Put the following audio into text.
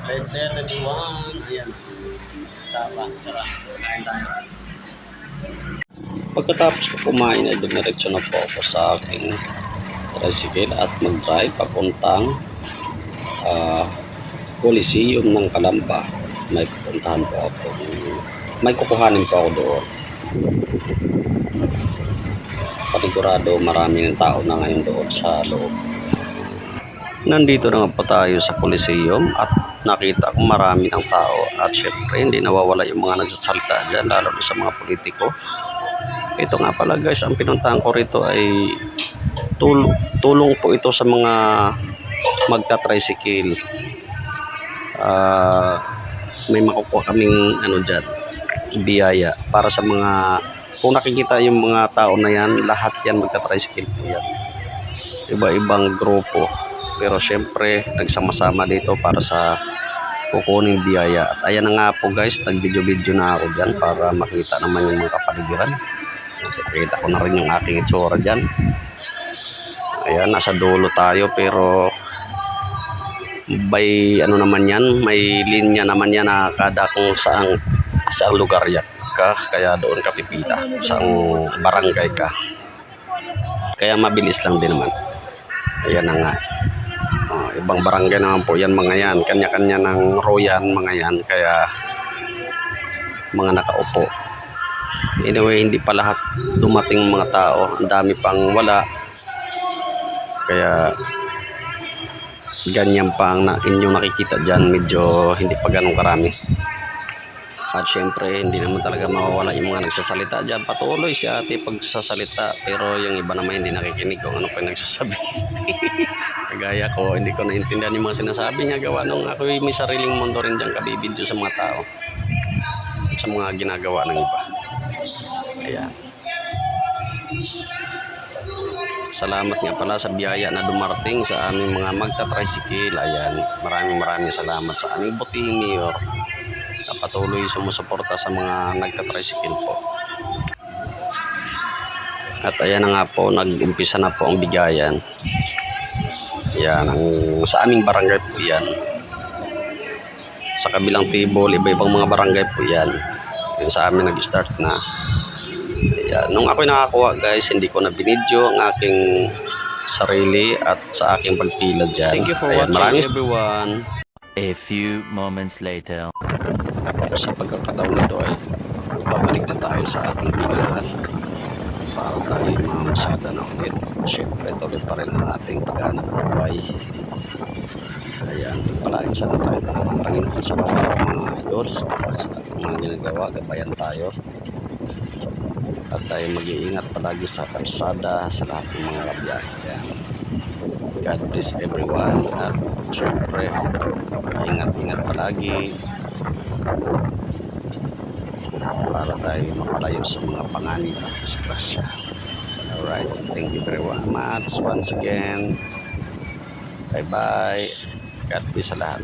Let's set everyone. Ayan. Tama. Tara. Kain tayo. Pagkatapos ko kumain ay dumiretso na po ako sa aking tricycle at mag-drive papuntang Coliseum ng Calamba. May pupuntahan po ako. May kukuhanin po ako doon. Panigurado marami ng tao na ngayon doon sa loob. Nandito na nga po tayo sa Coliseum at nakita ko marami ng tao at syempre hindi nawawala yung mga nagsasalita dyan, lalo na sa mga politiko. Ito nga pala guys, ang pinuntahan ko rito ay tulong po ito sa mga magta-tricycle. May makukuha kaming dyan, biyaya para sa mga, kung nakikita yung mga tao na yan, lahat yan magta-tricycle po yan. Iba-ibang grupo. Pero syempre nagsama-sama dito para sa kukuning biyaya. At ayan na nga po guys, nag-video-video na ako dyan para makita naman yung mga kapaligiran. Nakikita ko na rin yung aking itsura dyan. Ayan, nasa dulo tayo pero by naman yan, may linya naman yan na kada kung saang lugar ka, kaya doon ka pipila, saang barangay ka. Kaya mabilis lang din naman. Ayan na nga. Ibang barangay naman po yan mga yan, kanya-kanya ng royan mga yan, kaya mga nakaupo. Anyway, hindi pa lahat dumating mga tao, ang dami pang wala, kaya ganyan pa ang inyong nakikita dyan, medyo hindi pa ganun karami. At syempre hindi naman talaga mawawala yung mga nagsasalita dyan. Patuloy si ate pagsasalita, pero yung iba naman hindi nakikinig kung ano pa yung nagsasabi. Kagaya ko, hindi ko naintindihan yung mga sinasabi niya, gawa nung ako may sariling mundo rin dyan, kabibidyo sa mga tao, sa mga ginagawa ng iba. Ayan. Salamat nga pala sa biyaya na dumarating sa aming mga magta-tricycle. Ayan, maraming salamat sa aming butihing mayor na patuloy sumusuporta sa mga nagta-tricycle po. At ayan na nga po, nag-umpisa na po ang bigayan. Yan, sa aming barangay po yan. Sa kabilang table, iba-ibang mga barangay po yan. Yung sa amin nag-start na. Yan. Nung ako'y nakakuha guys, hindi ko na binidyo ang aking sarili at sa aking pagpila dyan. Thank you for watching everyone. A few moments later. Sa pagkakataon na ito ay babalik na tayo sa ating pilahan para tayo mamasada na ulit. Siyempre tuloy pa rin ang ating paghanap buhay. Ayan, palain sana tayo ng Panginoon sa mga idol, sa mga ginagawa, gabayan tayo. At tayo mag-iingat palagi sa kalsada, sa lahat ng mga biyahe. God bless everyone. At syempre, ingat-ingat palagi para tayo mapalayo sa mga panganib at disgrasya. Alright, thank you very much once again. Bye-bye. God bless sa lahat.